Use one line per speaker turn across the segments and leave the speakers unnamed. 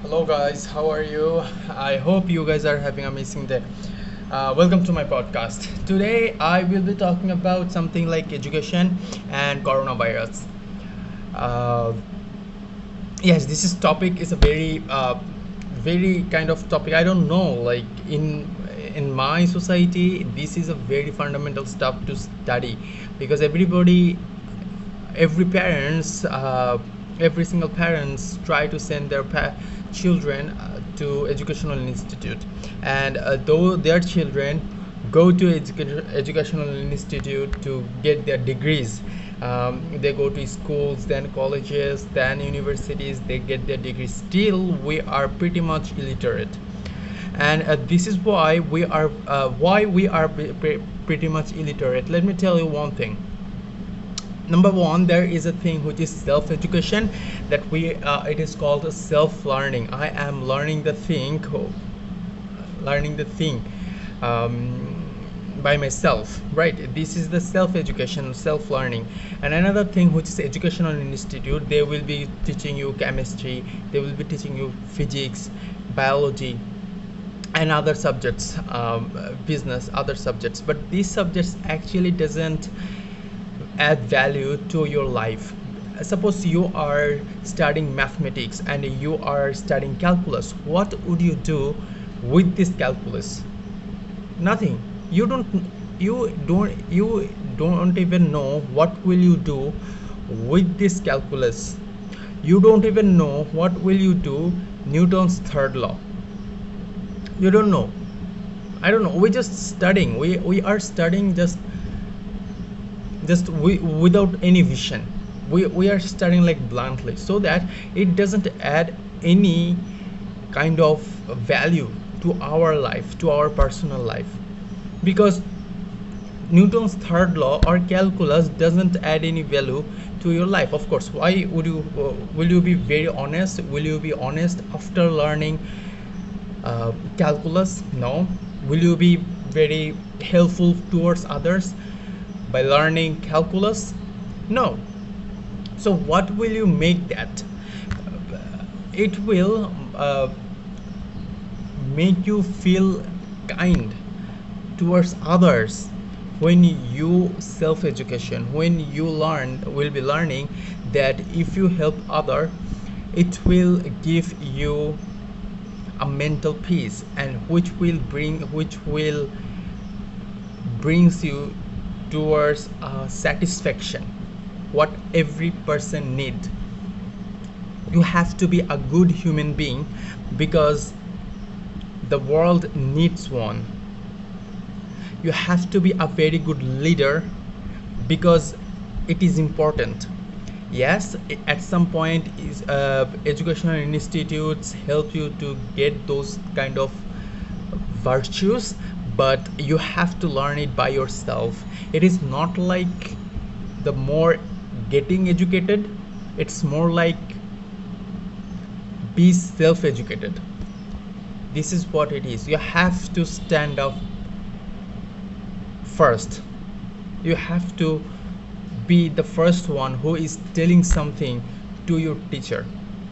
Hello guys, how are you? I hope you guys are having an amazing day. Welcome to my podcast. Today I will be talking about something like education and coronavirus. Uh, yes, this is topic is a very kind of topic. I don't know, like in my society, this is a very fundamental stuff to study because every parents every single parents try to send their children to educational institute, and though their children go to educational institute to get their degrees, they go to schools, then colleges, then universities, they get their degrees. Still we are pretty much illiterate, and this is why we are pretty much illiterate. Let me tell you one thing. Number one, there is a thing which is self-education, that we it is called self-learning. I am learning the thing by myself, right? This is the self-education, self-learning. And another thing which is educational institute, they will be teaching you chemistry, they will be teaching you physics, biology, and other subjects, business, other subjects, but these subjects actually doesn't add value to your life. Suppose you are studying mathematics and you are studying calculus. What would you do with this calculus? Nothing. You don't even know what will you do with this calculus. You don't even know what will you do Newton's third law. You don't know. I don't know. We just studying. We are studying without any vision. We are studying like bluntly, so that it doesn't add any kind of value to our life, to our personal life, because Newton's third law or calculus doesn't add any value to your life. Of course, why would you will you be very honest? Will you be honest after learning calculus? No. Will you be very helpful towards others by learning calculus? No. So what will you make that? It will make you feel kind towards others when you self education, when you will be learning that if you help other, it will give you a mental peace, and which will brings you towards satisfaction, what every person need. You have to be a good human being because the world needs one. You have to be a very good leader because it is important. Yes, at some point is educational institutes help you to get those kind of virtues, but you have to learn it by yourself. It is not like the more getting educated, it's more like be self educated. This is what it is. You have to stand up first. You have to be the first one who is telling something to your teacher.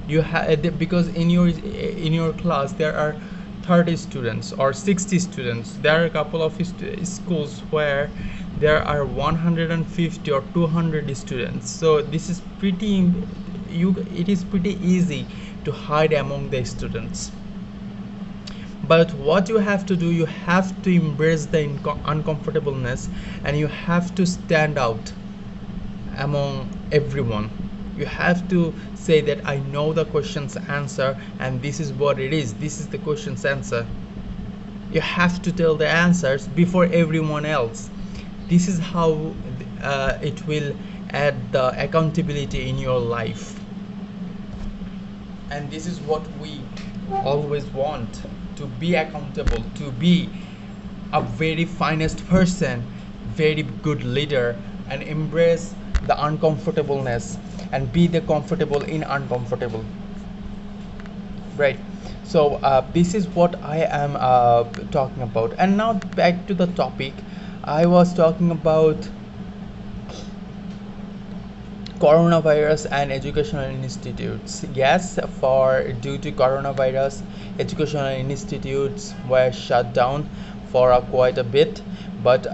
Because in your class there are 30 students or 60 students. There are a couple of schools where there are 150 or 200 students, so this is pretty you it is pretty easy to hide among the students. But what you have to do, you have to embrace the uncomfortableness, and you have to stand out among everyone. You have to say that I know the question's answer, and this is what it is, this is the question's answer. You have to tell the answers before everyone else. This is how it will add the accountability in your life, and this is what we always want: to be accountable, to be a very finest person, very good leader, and embrace the uncomfortableness and be the comfortable in uncomfortable, right? So this is what I am talking about. And now back to the topic. I was talking about Coronavirus and educational institutes. Yes, for due to coronavirus, educational institutes were shut down for quite a bit. But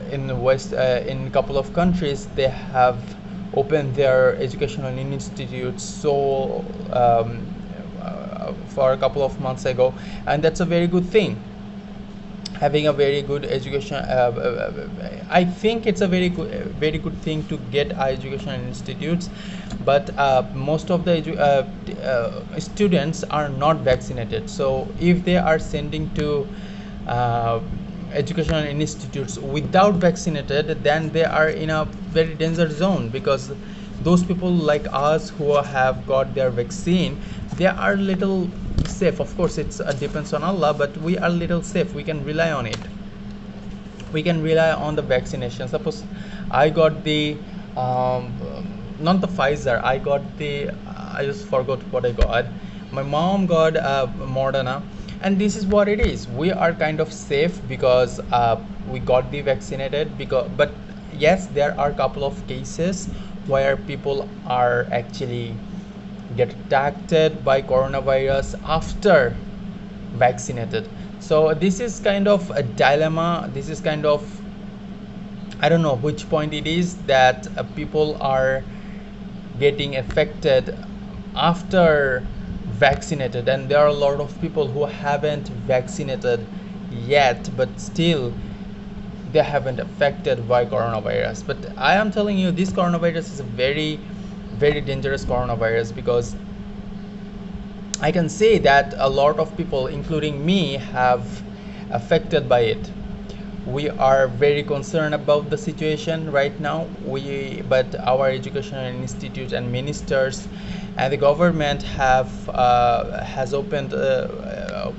in a couple of countries, they have opened their educational institutes. So for a couple of months ago, and that's a very good thing, having a very good education. I think it's a very good thing to get our educational institutes, but most of the students are not vaccinated. So if they are sending to uh, educational institutes without vaccinated, then they are in a very danger zone, because those people like us who have got their vaccine, they are little safe. Of course, it's depends on Allah, but we are little safe. We can rely on it. We can rely on the vaccination. Suppose I got the not the Pfizer. I got the I just forgot what I got. My mom got Moderna, and this is what it is. We are kind of safe because we got the vaccinated. Because, but yes, there are a couple of cases where people are actually get attacked by coronavirus after vaccinated. So this is kind of a dilemma. This is kind of, I don't know which point it is that people are getting affected after vaccinated, and there are a lot of people who haven't vaccinated yet, but still they haven't affected by coronavirus. But I am telling you, this coronavirus is a very dangerous coronavirus, because I can say that a lot of people, including me, have affected by it. We are very concerned about the situation right now. But our educational institutes and ministers and the government has opened,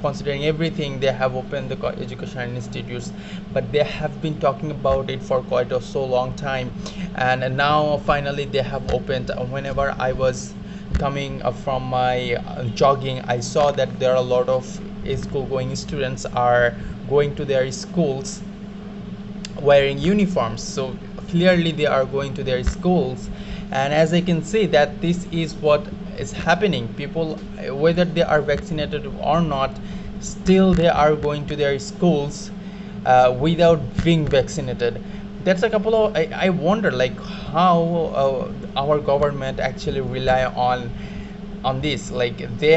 considering everything, they have opened the educational institutes, but they have been talking about it for quite a so long time, and now finally they have opened. Whenever I was coming from my jogging, I saw that there are a lot of school going students are going to their schools wearing uniforms. So clearly they are going to their schools, and as I can see that this is what is happening. People, whether they are vaccinated or not, still they are going to their schools without being vaccinated. That's a couple of, I wonder like how our government actually rely on this. Like they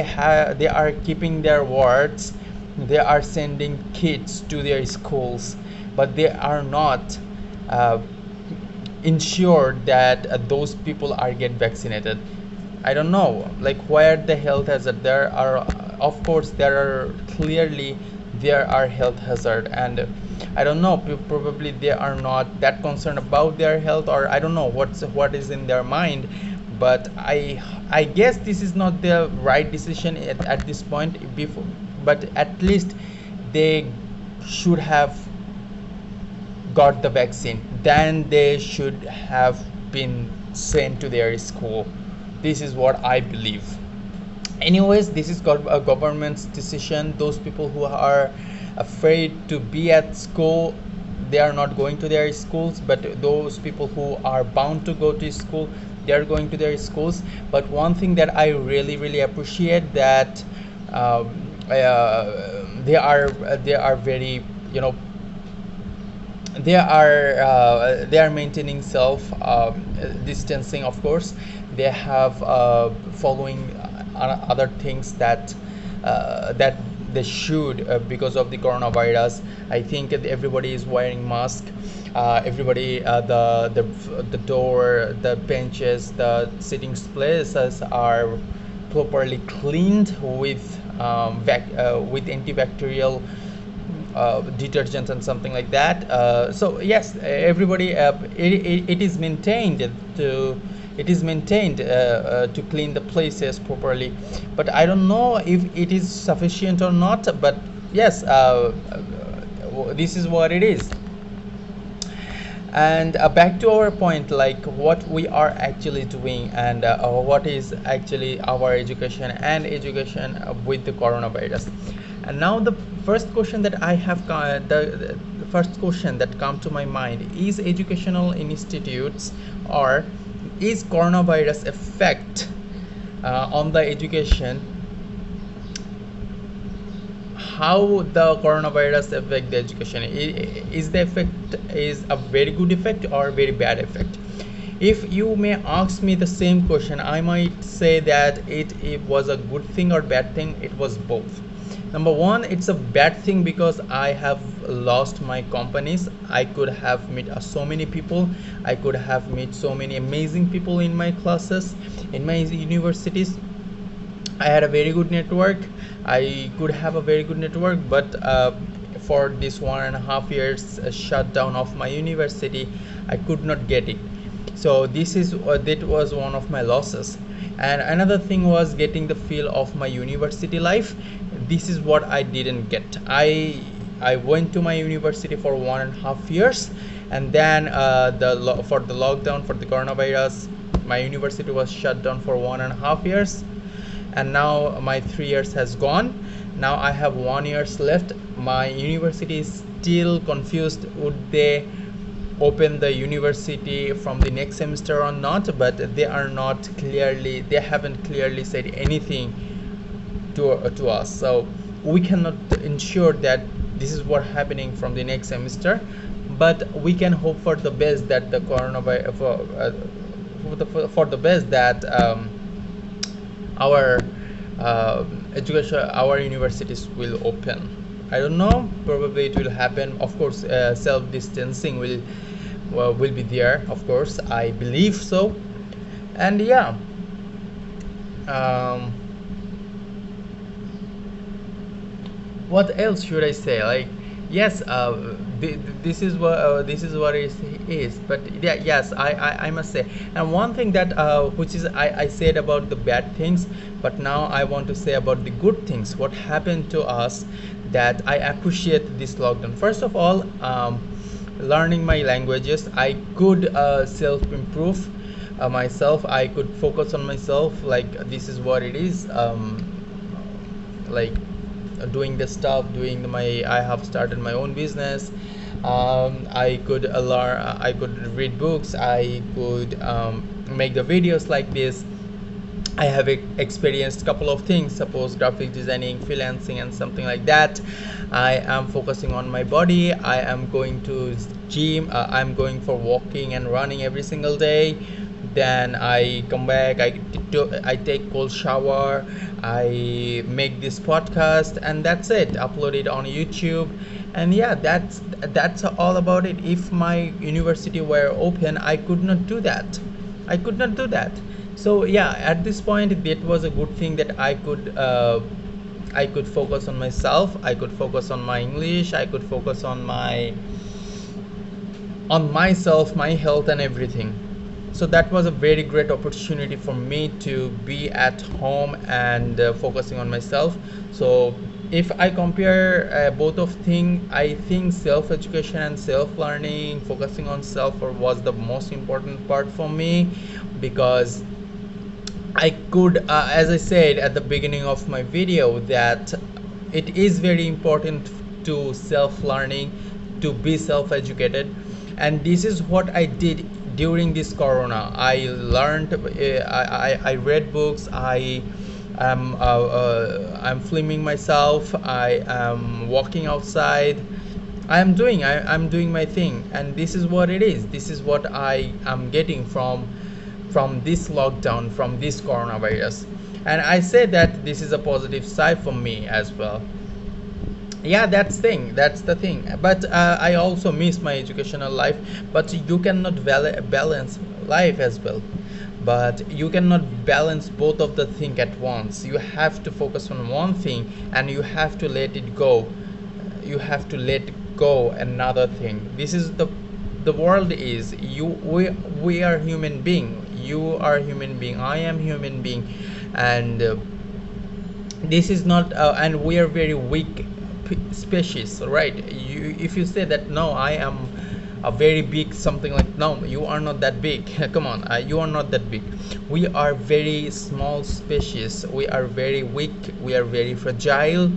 are keeping their words. They are sending kids to their schools, but they are not uh, ensured that those people are get vaccinated. I don't know like where the health hazard. There are, of course there are, clearly there are health hazard, and I don't know, probably they are not that concerned about their health, or I don't know what is in their mind. But I guess this is not the right decision at this point. Before, but at least they should have got the vaccine, then they should have been sent to their school. This is what I believe. Anyways, this is a government's decision. Those people who are afraid to be at school, they are not going to their schools, but those people who are bound to go to school, they are going to their schools. But one thing that I really appreciate, that they are very, they are maintaining self distancing. Of course, they have following other things that they should, because of the coronavirus. I think that everybody is wearing mask. Everybody, the door, the benches, the sitting places are properly cleaned with with antibacterial detergents and something like that. So yes, everybody, it is maintained to clean the places properly, but I don't know if it is sufficient or not. But yes, this is what it is. And back to our point, like what we are actually doing, and what is actually our education with the coronavirus. And now the first question that I have, the first question that come to my mind is educational institutes, or is coronavirus effect on the education, how the coronavirus affect the education. Is the effect is a very good effect or very bad effect? If you may ask me the same question, I might say that it was a good thing or bad thing. It was both. Number one, it's a bad thing because I have lost my companies. I could have met so many people. I could have met so many amazing people in my classes, in my universities. I had a very good network. I could have a very good network, but for this 1.5 years shutdown of my university, I could not get it. So this is that was one of my losses. And another thing was getting the feel of my university life. This is what I didn't get. I went to my university for 1.5 years, and then for the lockdown, for the coronavirus, my university was shut down for 1.5 years, and now my 3 years has gone. Now I have 1 years left. My university is still confused. Would they open the university from the next semester or not? But they haven't clearly said anything to us, so we cannot ensure that this is what happening from the next semester. But we can hope for the best that the coronavirus for the best that our education, our universities will open. I don't know, probably it will happen. Of course, self distancing will be there, of course, I believe so. And yeah, um, what else should I say? Like, yes, this is what it is. But yeah, yes, I must say. And one thing that which is I said about the bad things, but now I want to say about the good things. What happened to us that I appreciate this lockdown. First of all, learning my languages. I could self improve myself. I could focus on myself. Like, this is what it is. Like, doing the stuff, doing my I have started my own business. I could learn, I could read books, I could make the videos like this. I have experienced couple of things, suppose graphic designing, freelancing, and something like that. I am focusing on my body. I am going to gym. I'm going for walking and running every single day. Then I come back. I take cold shower. I make this podcast, and that's it. Upload it on YouTube, and yeah, that's all about it. If my university were open, I could not do that. I could not do that. So yeah, at this point, it was a good thing that I could focus on myself. I could focus on my English. I could focus on myself, my health, and everything. So that was a very great opportunity for me to be at home and focusing on myself. So if I compare both of things, I think self education and self learning, focusing on self, was the most important part for me, because I could, as I said at the beginning of my video, that it is very important to self learning, to be self educated. And this is what I did during this corona. I learned, I read books, I'm filming myself, I am walking outside, I'm doing my thing. And this is what it is. This is what I am getting from this lockdown, from this coronavirus. And I say that this is a positive side for me as well. Yeah, that's the thing. But I also miss my educational life. But you cannot balance life as well. But you cannot balance both of the thing at once. You have to focus on one thing, and you have to let it go. You have to let go another thing. This is the world is. We are human being. You are human being. I am human being. And this is not and we are very weak species, right? If you say that, no, I am a very big something, like, no, you are not that big. Come on, you are not that big. We are very small species. We are very weak. We are very fragile.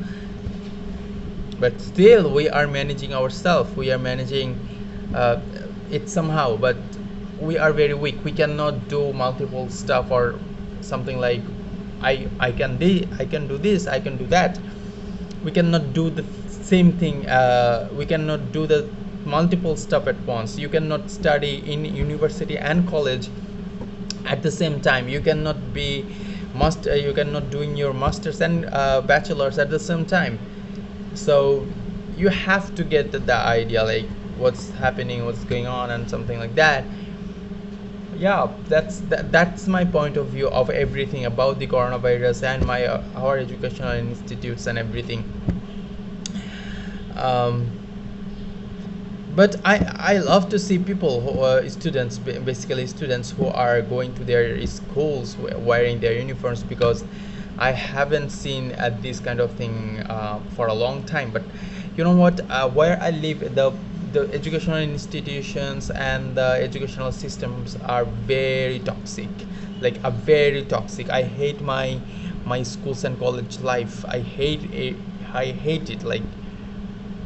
But still, we are managing ourselves. We are managing it somehow. But we are very weak. We cannot do multiple stuff or something like I can do this, I can do that. We cannot do the same thing. We cannot do the multiple stuff at once. You cannot study in university and college at the same time. You cannot be you cannot doing your masters and bachelors at the same time. So you have to get the idea, like what's happening, what's going on, and something like that. Yeah, that's my point of view of everything about the coronavirus and my our educational institutes and everything. um, but I love to see people who students, basically students who are going to their schools wearing their uniforms, because I haven't seen this kind of thing for a long time. But you know what, where I live, the educational institutions and the educational systems are very toxic, like a very toxic. I hate my schools and college life. I hate it. I hate it. Like,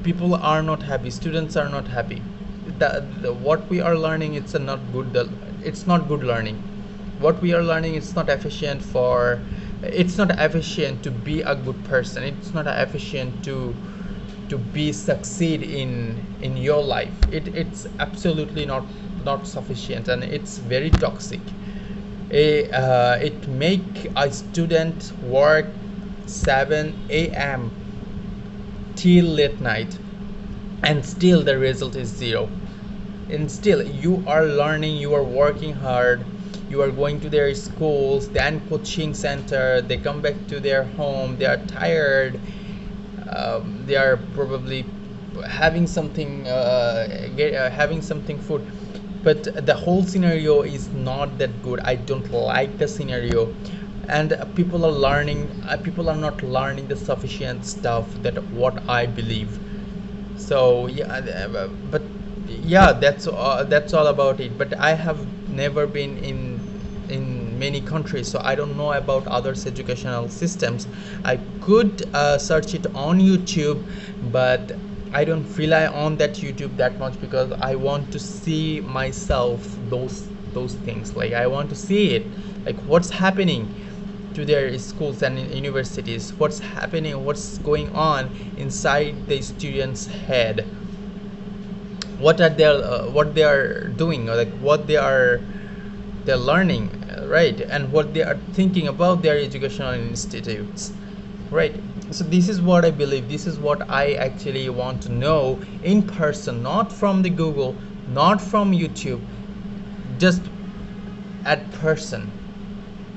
people are not happy, students are not happy. What we are learning, it's not good learning. What we are learning, it's not efficient for, it's not efficient to be a good person. It's not efficient to be succeed in your life. It's absolutely not sufficient, and it's very toxic. It make a student work 7 a.m. till late night, and still the result is zero. And still you are learning, you are working hard, you are going to their schools, then coaching center, they come back to their home, they are tired. They are probably having something having something food, but the whole scenario is not that good. I don't like the scenario. And people are learning, people are not learning the sufficient stuff, that what I believe. So yeah, but yeah, that's all about it. But I have never been in many countries, so I don't know about others educational systems. I could search it on YouTube, but I don't rely on that YouTube that much, because I want to see myself those things. Like, I want to see it, like what's happening to their schools and universities, what's happening, what's going on inside the students' head, what they are doing, or like what they're learning, right, and what they are thinking about their educational institutes, right. So this is what I believe, this is what I actually want to know in person, not from the Google, not from YouTube, just at person.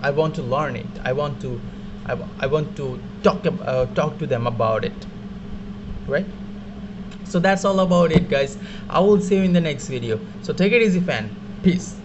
I want to learn it. I want to talk to them about it, right? So that's all about it, guys. I will see you in the next video. So take it easy, fan. Peace.